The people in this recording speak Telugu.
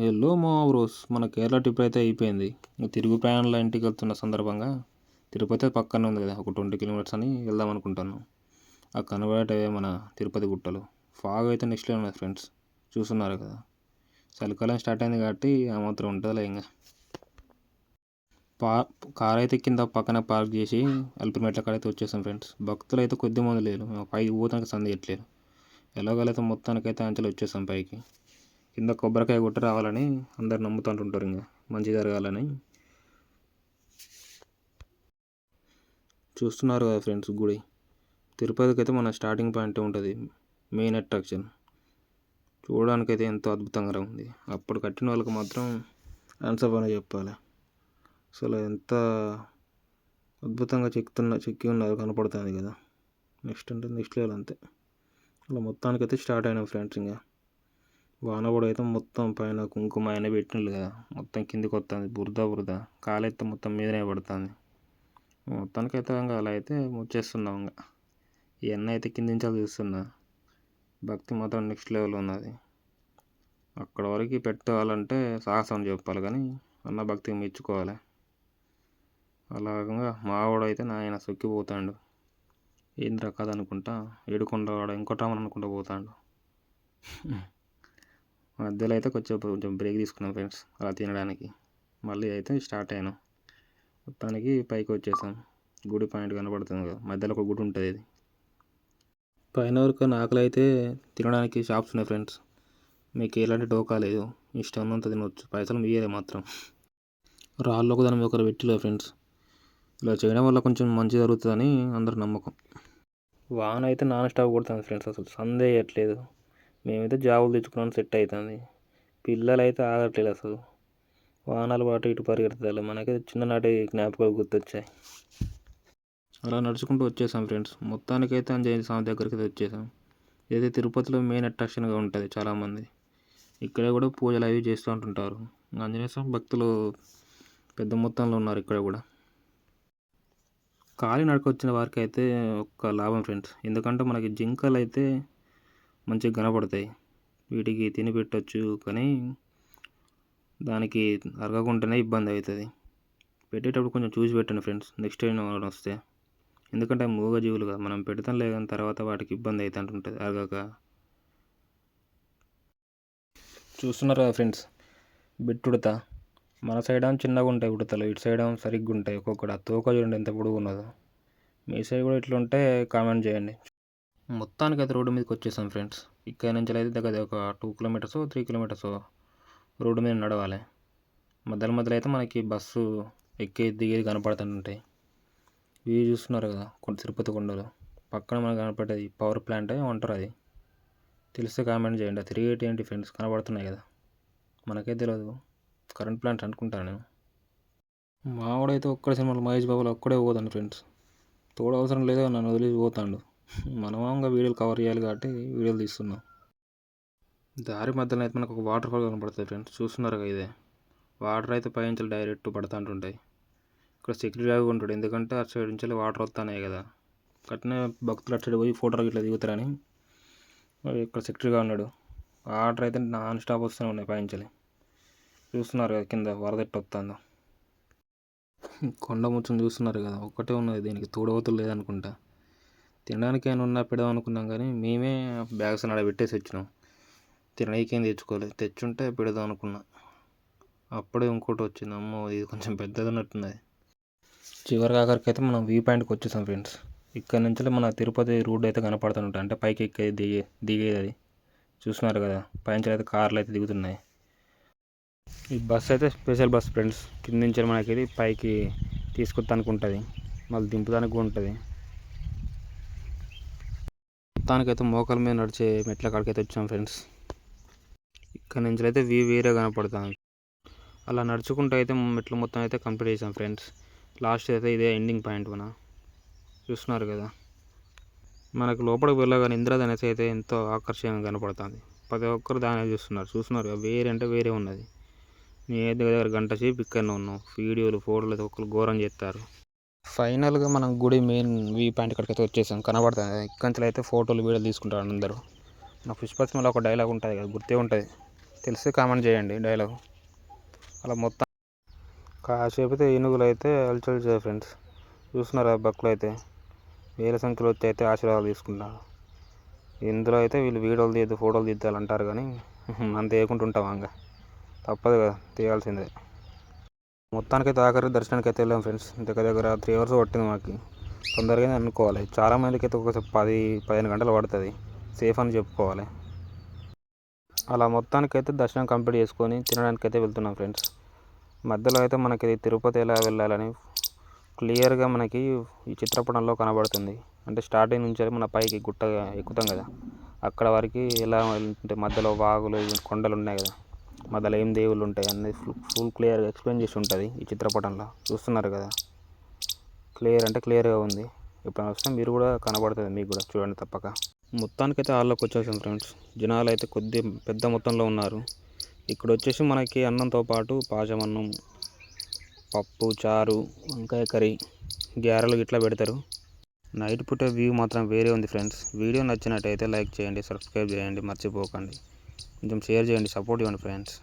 ఎల్లో మా బ్రోస్ మన కేరళ ట్రిప్ అయితే అయిపోయింది. తిరుగు ప్రయాణంలో ఇంటికి వెళ్తున్న సందర్భంగా తిరుపతి పక్కనే ఉంది కదా, ఒక 20 కిలోమీటర్స్ అని వెళ్దాం అనుకుంటాను. ఆ కనబడేటవే మన తిరుపతి గుట్టలు. ఫాగ్ అయితే నెక్స్ట్ లెవెల్ ఉన్నది ఫ్రెండ్స్, చూస్తున్నారు కదా. చలికాలం స్టార్ట్ అయింది కాబట్టి ఆ మాత్రం ఉంటుందిలే. ఇంకా పా కార్ అయితే కింద పక్కన పార్క్ చేసి అల్పిరిమెట్ల కాడ అయితే వచ్చేసాం ఫ్రెండ్స్. భక్తులు అయితే కొద్ది మంది లేరు, పైకి పోతానికి సంది ఎట్లేరు. ఎలాగైతే మొత్తానికైతే అంచెలు వచ్చేసాం పైకి. కింద కొబ్బరికాయ కొట్టి రావాలని అందరు నమ్ముతుంటుంటారు, ఇంకా మంచి జరగాలని. చూస్తున్నారు కదా ఫ్రెండ్స్, గుడి తిరుపతికి అయితే మన స్టార్టింగ్ పాయింట్ ఉంటుంది, మెయిన్ అట్రాక్షన్. చూడడానికైతే ఎంతో అద్భుతంగా ఉంది. అప్పుడు కట్టిన వాళ్ళకి మాత్రం ఆన్సర్ అని చెప్పాలి. అసలు ఎంత అద్భుతంగా చెక్కి ఉన్నది కనపడుతుంది కదా. నెక్స్ట్ అంటే నెక్స్ట్ లెవెల్ అంతే. అలా మొత్తానికైతే స్టార్ట్ అయినాం ఫ్రెండ్స్. ఇంకా వాన కూడా అయితే మొత్తం పైన కుంకుమ అయినా పెట్టినట్లు కదా, మొత్తం కిందికి వస్తుంది. బురద కాలైతే మొత్తం మీదనే పడుతుంది. మొత్తానికైతే ఇంకా అలా అయితే వచ్చేస్తున్నాం. ఇంకా ఇవన్నీ అయితే కింది నుంచి చూస్తున్నా. భక్తి మాత్రం నెక్స్ట్ లెవెల్ ఉన్నది. అక్కడ వరకు పెట్టాలంటే సాహసం చెప్పాలి, కానీ అన్న భక్తికి మెచ్చుకోవాలి. అలాగా మావాడైతే నాయన సొక్కిపోతాడు. ఏంద్రా కథ అనుకుంటా ఏడుకొండ వాడు ఇంకోటామని అనుకుంటూ పోతాడు. మధ్యలో అయితే కొంచెం బ్రేక్ తీసుకున్నాం ఫ్రెండ్స్ అలా తినడానికి. మళ్ళీ అయితే స్టార్ట్ అయ్యాను. మొత్తానికి పైకి వచ్చేసాం. గుడి పాయింట్ కనబడుతుంది కదా, మధ్యలో ఒక గుడి ఉంటుంది. ఇది పైన వరకు ఆకలి అయితే తినడానికి షాప్స్ ఉన్నాయి ఫ్రెండ్స్. మీకు ఎలాంటి డోకా లేదు, ఇష్టం ఉన్నంత తినవచ్చు, పైసలు మీయలే మాత్రం. రాళ్ళకు దాని ఒకరు పెట్టిలేదు ఫ్రెండ్స్. ఇలా చేయడం వల్ల కొంచెం మంచి జరుగుతుందని అందరు నమ్మకం. వాన అయితే నాన్ స్టాప్ కొడుతుంది ఫ్రెండ్స్, అసలు సందే వేయట్లేదు. మేమైతే జాబులు తెచ్చుకున్నాను, సెట్ అవుతుంది. పిల్లలు అయితే ఆగట్లేదు అసలు. వాహనాలు అటు ఇటు పరిగెడతాయి. మనకైతే చిన్ననాటి జ్ఞాపకాలు గుర్తొచ్చాయి. అలా నడుచుకుంటూ వచ్చేసాం ఫ్రెండ్స్. మొత్తానికైతే ఆంజనేయ స్వామి దగ్గరికి అయితే వచ్చేసాం. ఇదైతే తిరుపతిలో మెయిన్ అట్రాక్షన్గా ఉంటుంది చాలామంది. ఇక్కడ కూడా పూజలు అవి చేస్తూ ఉంటుంటారు. ఆంజనేయ స్వామి భక్తులు పెద్ద మొత్తంలో ఉన్నారు ఇక్కడ కూడా. కాలి నడకొచ్చిన వారికి అయితే ఒక లాభం ఫ్రెండ్స్, ఎందుకంటే మనకి జింకలు అయితే మంచిగా కనపడతాయి. వీటికి తిని పెట్టచ్చు, కానీ దానికి అరగకుంటేనే ఇబ్బంది అవుతుంది. పెట్టేటప్పుడు కొంచెం చూసి పెట్టండి ఫ్రెండ్స్, నెక్స్ట్ టైం వస్తే. ఎందుకంటే మూగజీవులు కదా, మనం పెడతాం లేదని తర్వాత వాటికి ఇబ్బంది అవుతుంటుంది అరగక. చూస్తున్నారు కదా ఫ్రెండ్స్, బిట్టుడతా మన సైడ్ చిన్నగా ఉంటాయి ఉడతలు, ఇటు సైడ్ సరిగ్గా ఉంటాయి. ఒక్కొక్కటి ఆ తోక చూడండి ఎంత పొడుగు ఉన్నదో. మీ సైడ్ కూడా ఇట్లా ఉంటే కామెంట్ చేయండి. మొత్తానికి అయితే రోడ్డు మీదకి వచ్చేసాం ఫ్రెండ్స్. ఇక్కడ నుంచి అయితే దగ్గర ఒక 2 కిలోమీటర్స్ 3 కిలోమీటర్స్ రోడ్డు మీద నడవాలి. మధ్యలో అయితే మనకి బస్సు ఎక్కి దిగేది కనపడుతుంటాయి. ఇవి చూస్తున్నారు కదా తిరుపతి కొండలు. పక్కన మనకు కనపడేది పవర్ ప్లాంట్ అంటారు. అది తెలిస్తే కామెంట్ చేయండి. 380 ఏంటి ఫ్రెండ్స్, కనబడుతున్నాయి కదా, మనకే తెలియదు. కరెంట్ ప్లాంట్ అనుకుంటాను నేను. మావాడైతే ఒక్కడే సినిమాలో మహేష్ బాబులో ఒక్కడే పోతాను ఫ్రెండ్స్. తోడు అవసరం లేదు, నన్ను వదిలేసి పోతాడు. మనమంగా వీడియోలు కవర్ చేయాలి కాబట్టి వీడియోలు తీస్తున్నాం. దారి మధ్యలో అయితే మనకు ఒక వాటర్ ఫాల్ కనపడుతుంది ఫ్రెండ్స్, చూస్తున్నారు కదా. ఇదే వాటర్ అయితే పైనుంచి డైరెక్ట్ పడుతూ ఉంటుంటాయి. ఇక్కడ సెక్యూరిటీ గార్డ్ ఉంటాడు, ఎందుకంటే అటు సైడ్ నుంచి వాటర్ వస్తున్నాయి కదా. కట్టిన భక్తులు అటు సైడ్ పోయి ఫోటోలు ఇట్లా దిగుతారని ఇక్కడ సెక్యూరిటీగా ఉన్నాడు. వాటర్ అయితే నాన్ స్టాప్ వస్తూనే ఉన్నాయి పైనుంచి. చూస్తున్నారు కదా కింద వరద ఎట్టు వస్తుందో. కొండ ముచ్చం చూస్తున్నారు కదా, ఒక్కటే ఉన్నది, దీనికి తోడవతులు లేదనుకుంటా. తినడానికి ఏమైనా ఉన్నా పెడదాం అనుకున్నాం, కానీ మేమే బ్యాగ్స్ ఆడ పెట్టేసి వచ్చినాం. తినడానికేం తెచ్చుకోలేదు, తెచ్చుంటే పెడదాం అనుకున్నా. అప్పుడే ఇంకోటి వచ్చింది, అమ్మో ఇది కొంచెం పెద్దది ఉన్నట్టున్నది. చివరికి ఆఖరికి అయితే మనం వ్యూ పాయింట్కి వచ్చేసాం ఫ్రెండ్స్. ఇక్కడ నుంచి మన తిరుపతి రూట్ అయితే కనపడుతుంటాయి, అంటే పైకి ఎక్కేది దిగేది అది. చూస్తున్నారు కదా, పైనుంచి అయితే కార్లు అయితే దిగుతున్నాయి. ఈ బస్ అయితే స్పెషల్ బస్ ఫ్రెండ్స్, కింద నుంచి మనకి ఇది పైకి తీసుకొస్తానికి ఉంటుంది, మళ్ళీ దింపుదానికి కూడా ఉంటుంది. మొత్తానికైతే మోకాల మీద నడిచే మెట్ల కాడికైతే వచ్చాం ఫ్రెండ్స్. ఇక్కడ నుంచి అయితే వ్యూ వేరే కనపడుతుంది. అలా నడుచుకుంటూ అయితే మెట్లు మొత్తం అయితే కంప్లీట్ చేసాం ఫ్రెండ్స్. లాస్ట్ అయితే ఇదే ఎండింగ్ పాయింట్. చూస్తున్నారు కదా, మనకు లోపలికి వెళ్ళగానే ఇంద్రధనుస్సు అయితే ఎంతో ఆకర్షణీయంగా కనపడుతుంది. ప్రతి ఒక్కరు దాన్ని చూస్తున్నారు కదా, వేరే అంటే వేరే ఉన్నది. నేను దగ్గర గంట సేపు ఇక్కడనే ఉన్నాం. వీడియోలు ఫోటోలు అయితే ఒకరు ఘోరం చేస్తారు. ఫైనల్గా మనం గుడి మెయిన్ వ్యూ పాయింట్ ఇక్కడికైతే వచ్చేసాం, కనబడుతుంది. ఇక్కడి నుంచి అయితే ఫోటోలు వీడియోలు తీసుకుంటారు అందరూ. నా పుష్పత్మలో ఒక డైలాగ్ ఉంటుంది కదా, గుర్తే ఉంటుంది. తెలిస్తే కామెంట్ చేయండి డైలాగ్. అలా మొత్తం కాసేపు అయితే ఏనుగులు అయితే అలచల్ చేయాలి ఫ్రెండ్స్. చూస్తున్నారా బక్కులు అయితే వేల సంఖ్యలో వచ్చి అయితే ఆశీర్వాదాలు తీసుకుంటారు. ఇందులో అయితే వీళ్ళు వీడియోలు తీయద్దు ఫోటోలు తీద్దాలు అంటారు కానీ అంత వేయకుండా ఉంటాం ఇంకా తప్పదు కదా, తీయాల్సిందే. మొత్తానికైతే ఆఖరి దర్శనానికి అయితే వెళ్ళాం ఫ్రెండ్స్. దగ్గర 3 hours పట్టింది మాకు. తొందరగానే అనుకోవాలి. చాలామందికి అయితే ఒక 10-15 గంటలు పడుతుంది. సేఫ్ అని చెప్పుకోవాలి. అలా మొత్తానికైతే దర్శనం కంప్లీట్ చేసుకొని తినడానికైతే వెళ్తున్నాం ఫ్రెండ్స్. మధ్యలో అయితే మనకి తిరుపతి ఎలా వెళ్ళాలని క్లియర్గా మనకి ఈ చిత్రపటంలో కనబడుతుంది. అంటే స్టార్టింగ్ నుంచి మన పైకి గుట్టగా ఎక్కుతాం కదా, అక్కడ వరకు ఎలా అంటే మధ్యలో వాగులు కొండలు ఉన్నాయి కదా, మధ్యలో ఏం దేవుళ్ళు ఉంటాయి అన్నీ ఫుల్ క్లియర్గా ఎక్స్ప్లెయిన్ చేసి ఉంటుంది ఈ చిత్రపటంలో. చూస్తున్నారు కదా, క్లియర్ అంటే క్లియర్గా ఉంది. ఎప్పుడైనా వస్తే మీరు కూడా కనబడుతుంది, మీకు కూడా చూడండి తప్పక. మొత్తానికైతే హాల్లోకి వచ్చేసాం ఫ్రెండ్స్. జనాలు అయితే కొద్ది పెద్ద మొత్తంలో ఉన్నారు. ఇక్కడ వచ్చేసి మనకి అన్నంతో పాటు పాయసమన్నం, పప్పు, చారు, వంకాయ కర్రీ, గారెలు ఇట్లా పెడతారు. నైట్ పూట వ్యూ మాత్రం వేరే ఉంది ఫ్రెండ్స్. వీడియో నచ్చినట్టయితే లైక్ చేయండి, సబ్స్క్రైబ్ చేయండి, మర్చిపోకండి. కొంచెం షేర్ చేయండి, సపోర్ట్ ఇవ్వండి ఫ్రెండ్స్.